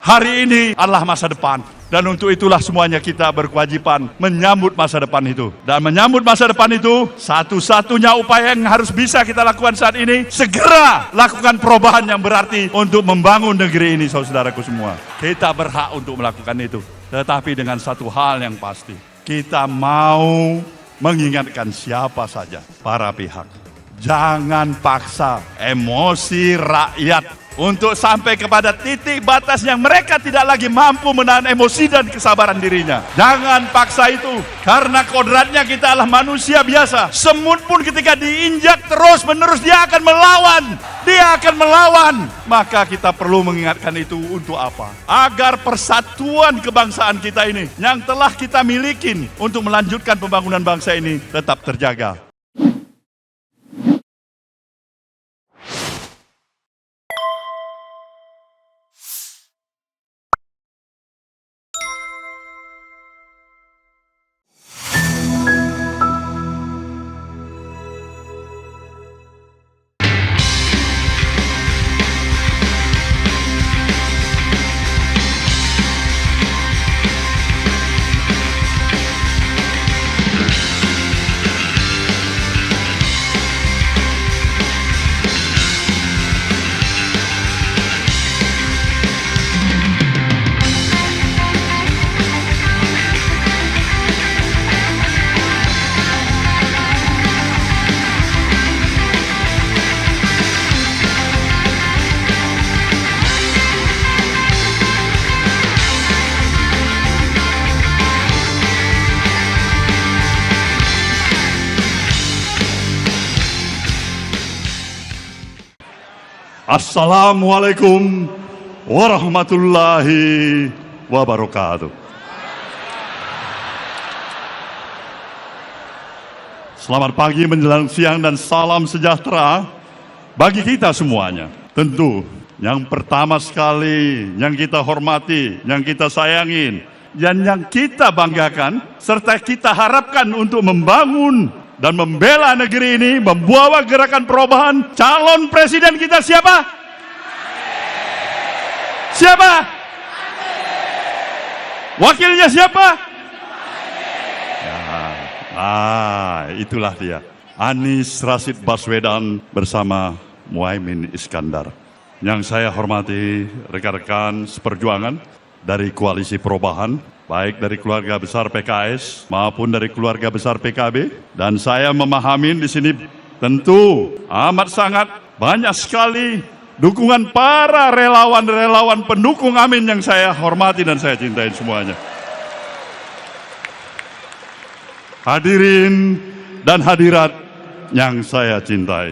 Hari ini adalah masa depan. Dan untuk itulah semuanya kita berkewajiban menyambut masa depan itu. Dan menyambut masa depan itu, satu-satunya upaya yang harus bisa kita lakukan saat ini, segera lakukan perubahan yang berarti untuk membangun negeri ini, saudaraku semua. Kita berhak untuk melakukan itu. Tetapi dengan satu hal yang pasti, kita mau mengingatkan siapa saja, para pihak. Jangan paksa emosi rakyat untuk sampai kepada titik batas yang mereka tidak lagi mampu menahan emosi dan kesabaran dirinya. Jangan paksa itu, karena kodratnya kita adalah manusia biasa. Semut pun ketika diinjak terus menerus dia akan melawan. Dia akan melawan. Maka kita perlu mengingatkan itu untuk apa? Agar persatuan kebangsaan kita ini yang telah kita miliki untuk melanjutkan pembangunan bangsa ini tetap terjaga. Assalamualaikum warahmatullahi wabarakatuh. Selamat pagi menjelang siang dan salam sejahtera bagi kita semuanya. Tentu yang pertama sekali yang kita hormati, yang kita sayangin, dan yang kita banggakan serta kita harapkan untuk membangun dan membela negeri ini, membawa gerakan perubahan. Calon presiden kita siapa? Siapa? Wakilnya siapa? Itulah dia, Anies Rashid Baswedan bersama Muhaimin Iskandar. Yang saya hormati rekan-rekan seperjuangan dari Koalisi Perubahan, baik dari keluarga besar PKS maupun dari keluarga besar PKB. Dan saya memahami di sini tentu amat sangat banyak sekali dukungan para relawan-relawan pendukung Amin yang saya hormati dan saya cintai semuanya. Hadirin dan hadirat yang saya cintai,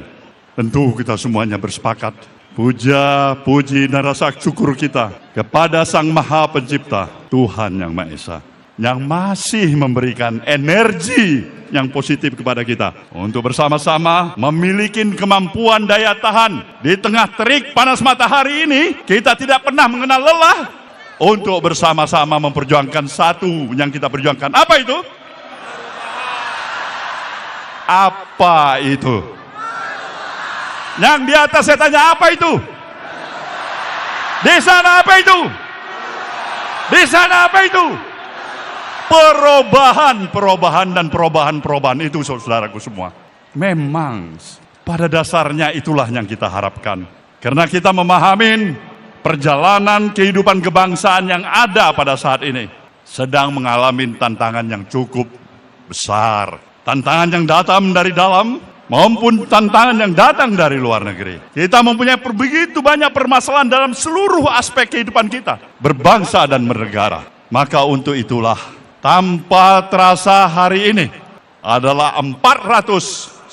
tentu kita semuanya bersepakat puja, puji dan rasa syukur kita kepada Sang Maha Pencipta, Tuhan Yang Maha Esa, yang masih memberikan energi yang positif kepada kita untuk bersama-sama memiliki kemampuan daya tahan di tengah terik panas matahari ini. Kita tidak pernah mengenal lelah untuk bersama-sama memperjuangkan satu yang kita perjuangkan. Apa itu? Apa itu? Yang di atas saya tanya, apa itu? Di sana apa itu? Di sana apa itu? Perubahan dan perubahan itu, saudaraku semua. Memang pada dasarnya itulah yang kita harapkan. Karena kita memahami perjalanan kehidupan kebangsaan yang ada pada saat ini sedang mengalami tantangan yang cukup besar. Tantangan yang datang dari dalam maupun tantangan yang datang dari luar negeri. Kita mempunyai begitu banyak permasalahan dalam seluruh aspek kehidupan kita, berbangsa dan bernegara. Maka untuk itulah, tanpa terasa hari ini adalah 496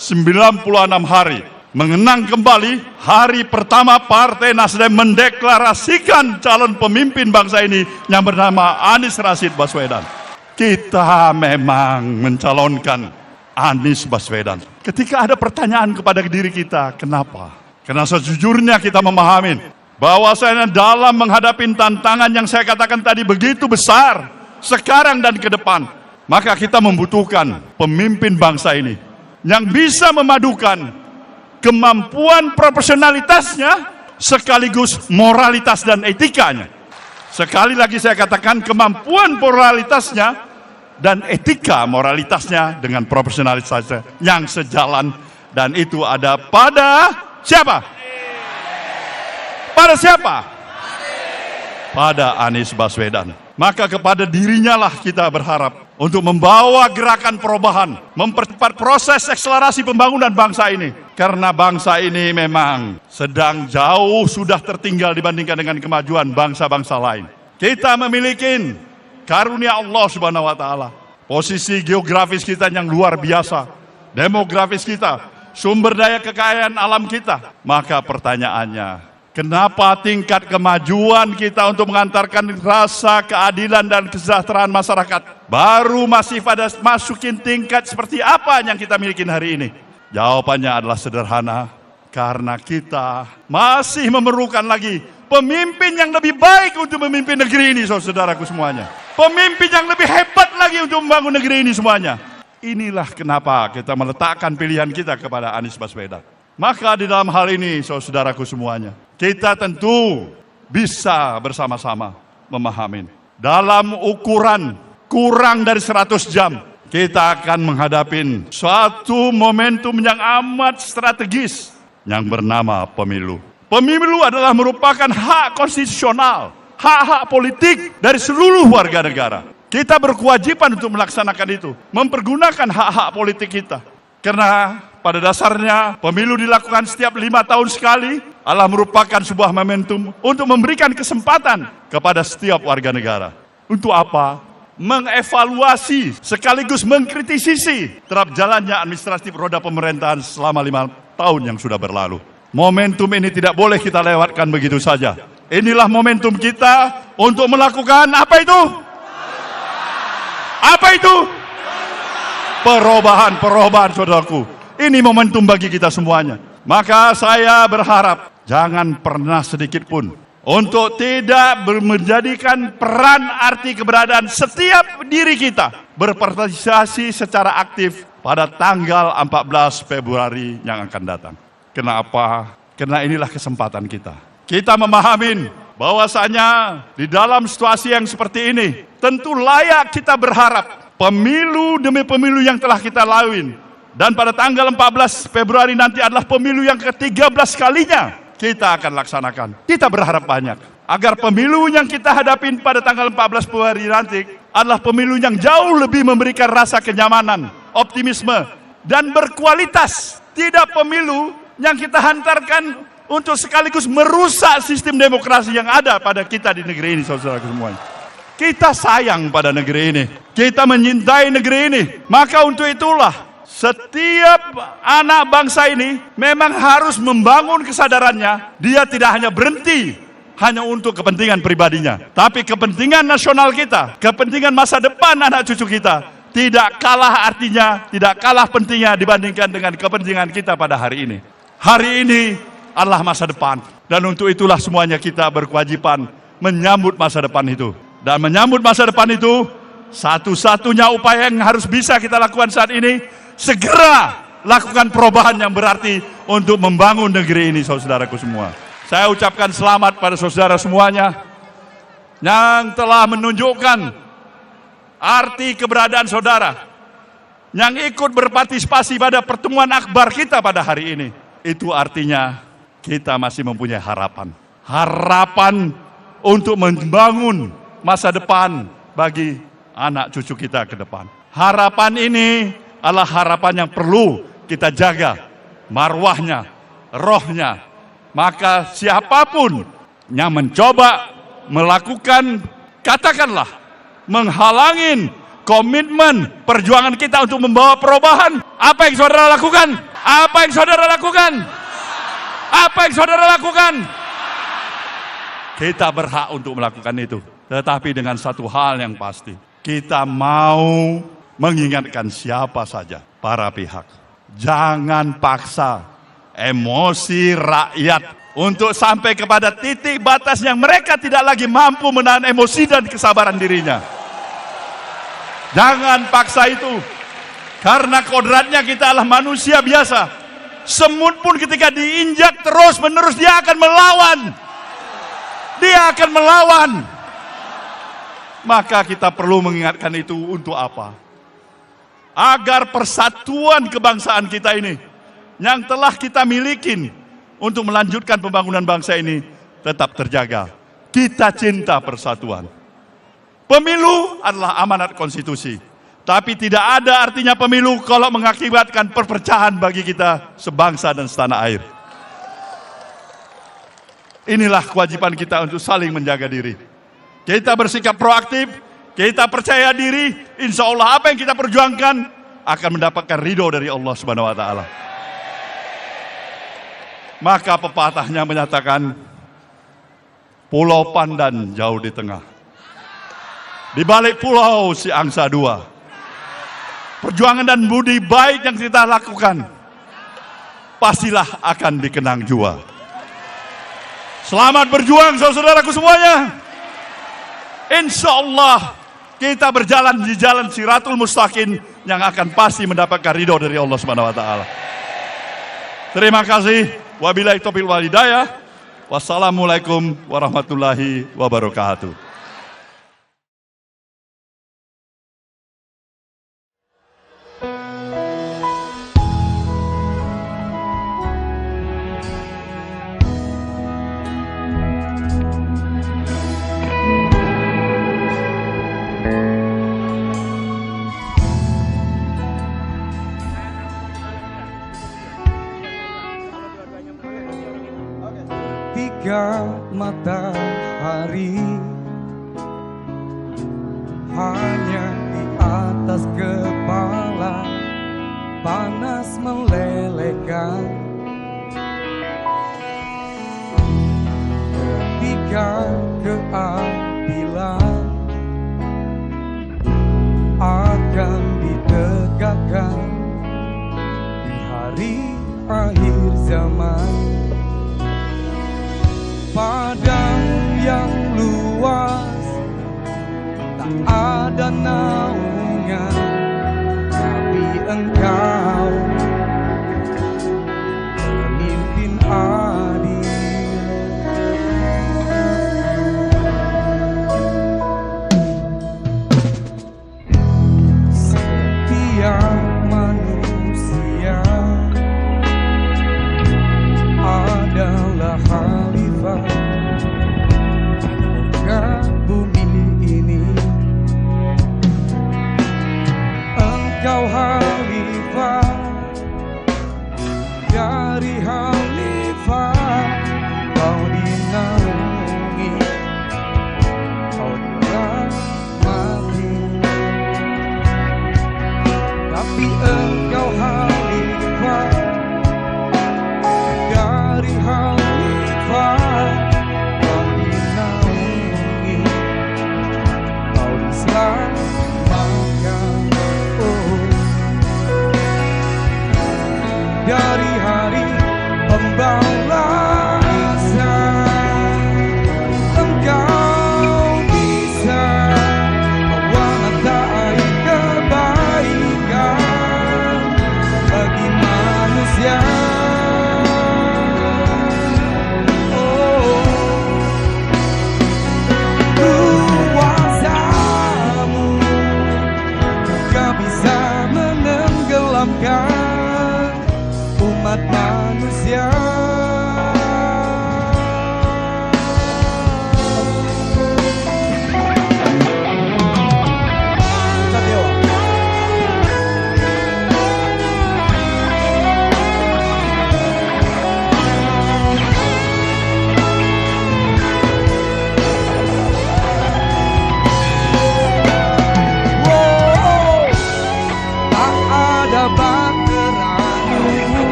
hari mengenang kembali hari pertama Partai Nasdem mendeklarasikan calon pemimpin bangsa ini yang bernama Anies Rashid Baswedan. Kita memang mencalonkan Anies Baswedan. Ketika ada pertanyaan kepada diri kita, kenapa? Karena sejujurnya kita memahami bahwasanya dalam menghadapi tantangan yang saya katakan tadi begitu besar, sekarang dan ke depan, maka kita membutuhkan pemimpin bangsa ini yang bisa memadukan kemampuan profesionalitasnya sekaligus moralitas dan etikanya. Sekali lagi saya katakan, kemampuan moralitasnya dan etika moralitasnya dengan profesionalitasnya yang sejalan, dan itu ada pada siapa? Pada siapa? Pada Anies Baswedan. Maka kepada dirinya lah kita berharap untuk membawa gerakan perubahan, mempercepat proses akselerasi pembangunan bangsa ini. Karena bangsa ini memang sedang jauh sudah tertinggal dibandingkan dengan kemajuan bangsa-bangsa lain. Kita memiliki karunia Allah Subhanahu wa Ta'ala. Posisi geografis kita yang luar biasa, demografis kita, sumber daya kekayaan alam kita. Maka pertanyaannya, kenapa tingkat kemajuan kita untuk mengantarkan rasa keadilan dan kesejahteraan masyarakat baru masih pada masukin tingkat seperti apa yang kita miliki hari ini? Jawabannya adalah sederhana, karena kita masih memerlukan lagi pemimpin yang lebih baik untuk memimpin negeri ini, saudaraku semuanya. Pemimpin yang lebih hebat lagi untuk membangun negeri ini semuanya. Inilah kenapa kita meletakkan pilihan kita kepada Anies Baswedan. Maka di dalam hal ini, saudaraku semuanya, kita tentu bisa bersama-sama memahami. Dalam ukuran kurang dari 100 jam, kita akan menghadapi suatu momentum yang amat strategis yang bernama pemilu. Pemilu adalah merupakan hak konstitusional, hak-hak politik dari seluruh warga negara. Kita berkewajiban untuk melaksanakan itu, mempergunakan hak-hak politik kita. Karena pada dasarnya pemilu dilakukan setiap 5 tahun sekali adalah merupakan sebuah momentum untuk memberikan kesempatan kepada setiap warga negara. Untuk apa? Mengevaluasi sekaligus mengkritisi terhadap jalannya administratif roda pemerintahan selama 5 tahun yang sudah berlalu. Momentum ini tidak boleh kita lewatkan begitu saja. Inilah momentum kita untuk melakukan apa itu? Apa itu? Perubahan, saudaraku. Ini momentum bagi kita semuanya. Maka saya berharap jangan pernah sedikit pun untuk tidak menjadikan peran arti keberadaan setiap diri kita berpartisipasi secara aktif pada tanggal 14 Februari yang akan datang. Kenapa? Karena inilah kesempatan kita. Kita memahami bahwasanya di dalam situasi yang seperti ini tentu layak kita berharap pemilu demi pemilu yang telah kita lalui, dan pada tanggal 14 Februari nanti adalah pemilu yang ke-13 kalinya kita akan laksanakan. Kita berharap banyak agar pemilu yang kita hadapin pada tanggal 14 Februari nanti adalah pemilu yang jauh lebih memberikan rasa kenyamanan, optimisme, dan berkualitas. Tidak pemilu yang kita hantarkan untuk sekaligus merusak sistem demokrasi yang ada pada kita di negeri ini, saudara semuanya. Kita sayang pada negeri ini, kita menyintai negeri ini. Maka untuk itulah setiap anak bangsa ini memang harus membangun kesadarannya. Dia tidak hanya berhenti hanya untuk kepentingan pribadinya, tapi kepentingan nasional kita, kepentingan masa depan anak cucu kita tidak kalah artinya, tidak kalah pentingnya dibandingkan dengan kepentingan kita pada hari ini. Hari ini adalah masa depan, dan untuk itulah semuanya kita berkewajiban menyambut masa depan itu. Dan menyambut masa depan itu, satu-satunya upaya yang harus bisa kita lakukan saat ini, segera lakukan perubahan yang berarti untuk membangun negeri ini, saudaraku semua. Saya ucapkan selamat pada saudara semuanya yang telah menunjukkan arti keberadaan saudara, yang ikut berpartisipasi pada pertemuan akbar kita pada hari ini. Itu artinya kita masih mempunyai harapan. Harapan untuk membangun masa depan bagi anak cucu kita ke depan. Harapan ini adalah harapan yang perlu kita jaga marwahnya, rohnya. Maka siapapun yang mencoba melakukan, katakanlah, menghalangin komitmen perjuangan kita untuk membawa perubahan, apa yang saudara lakukan? Apa yang saudara lakukan? Apa yang saudara lakukan? Kita berhak untuk melakukan itu. Tetapi dengan satu hal yang pasti, kita mau mengingatkan siapa saja, para pihak. Jangan paksa emosi rakyat untuk sampai kepada titik batas yang mereka tidak lagi mampu menahan emosi dan kesabaran dirinya. Jangan paksa itu, karena kodratnya kita adalah manusia biasa. Semut pun ketika diinjak terus menerus dia akan melawan. Dia akan melawan. Maka kita perlu mengingatkan itu untuk apa? Agar persatuan kebangsaan kita ini yang telah kita milikin untuk melanjutkan pembangunan bangsa ini tetap terjaga. Kita cinta persatuan. Pemilu adalah amanat konstitusi. Tapi tidak ada artinya pemilu kalau mengakibatkan perpecahan bagi kita sebangsa dan setanah air. Inilah kewajiban kita untuk saling menjaga diri. Kita bersikap proaktif, kita percaya diri, insya Allah apa yang kita perjuangkan akan mendapatkan ridho dari Allah Subhanahu wa Ta'ala. Maka pepatahnya menyatakan, Pulau Pandan jauh di tengah, di balik pulau si angsa dua. Perjuangan dan budi baik yang kita lakukan pastilah akan dikenang jua. Selamat berjuang saudaraku semuanya. Insya Allah kita berjalan di jalan Siratul Mustaqim yang akan pasti mendapatkan ridho dari Allah Subhanahu wa Ta'ala. Terima kasih. Wabillahi taufiq wal hidayah. Wassalamualaikum warahmatullahi wabarakatuh. Tiga matahari hanya di atas kepala, panas melelehkan. Tiga keadilan akan ditegakkan di hari akhir zaman. Padang yang luas tak ada naungan, tapi engkau pemimpin adil. Setiap manusia adalah khalifah ke bumi ini.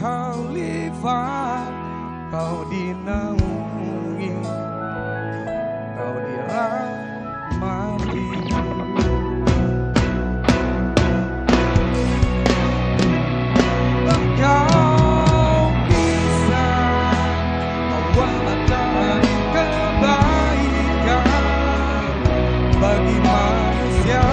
khalifah, kau dinaungi, kau dirahmati. Engkau bisa membawa matahari kebaikan bagi manusia.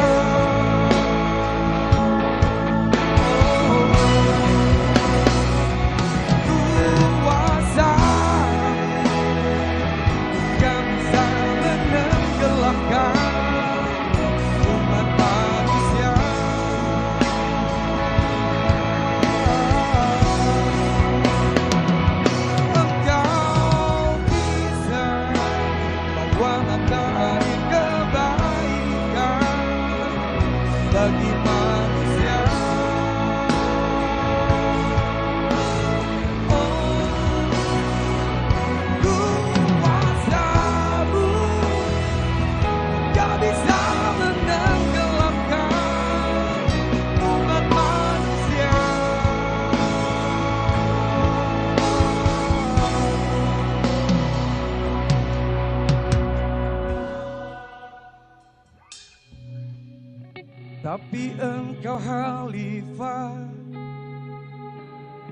Bagi manusia, kuasamu gak bisa menenggelamkan umat manusia. Tapi engkau khalifah,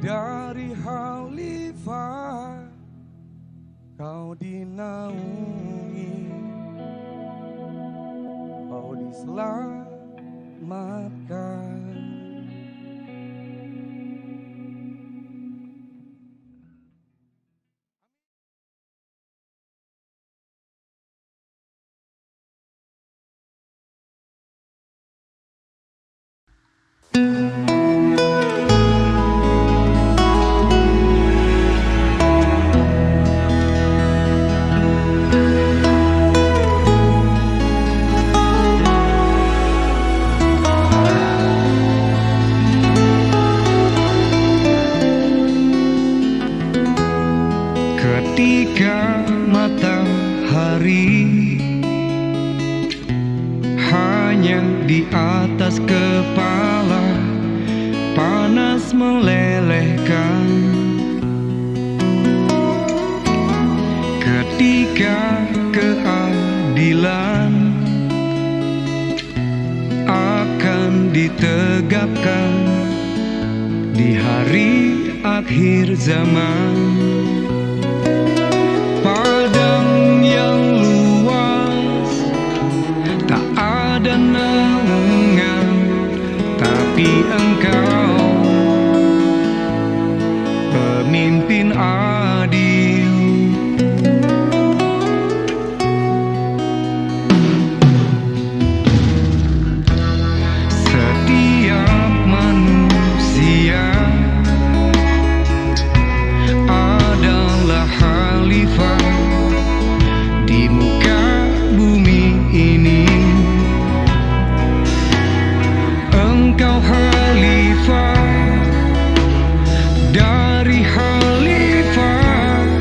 dari khalifah kau dinaungi, kau diselamatkan. Ketika matahari hanya di atas kepala, panas melelehkan. Ketika keadilan akan ditegakkan di hari akhir zaman, padang yang luas tak ada naungan, tapi engkau pemimpin adil. Setiap manusia adalah khalifah di muka bumi ini. Engkau khalifah, dari khalifah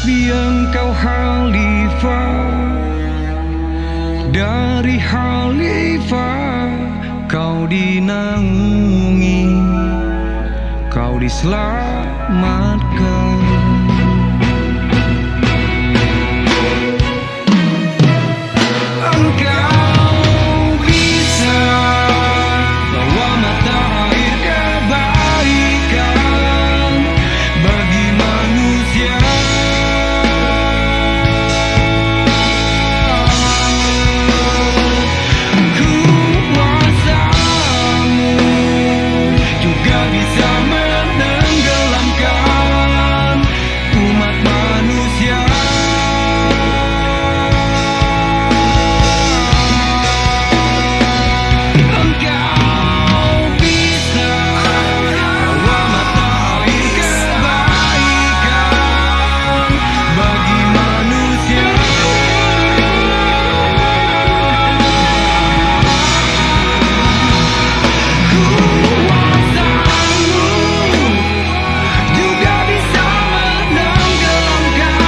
Tapi engkau khalifah, dari khalifah kau dinaungi, kau diselamatkan. Engkau bisa bawa mata air kebaikan bagi manusia. Kuasamu juga bisa menenggelamkan umat manusia. Engkau bisa bawa mata air kebaikan bagi manusia. Kuasamu juga bisa menenggelamkan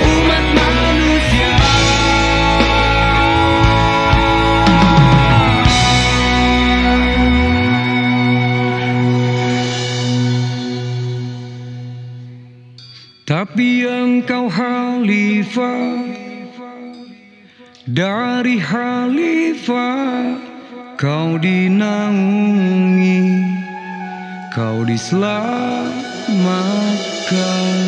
umat manusia. Tapi engkau khalifah, dari khalifah kau dinaungi, kau diselamatkan.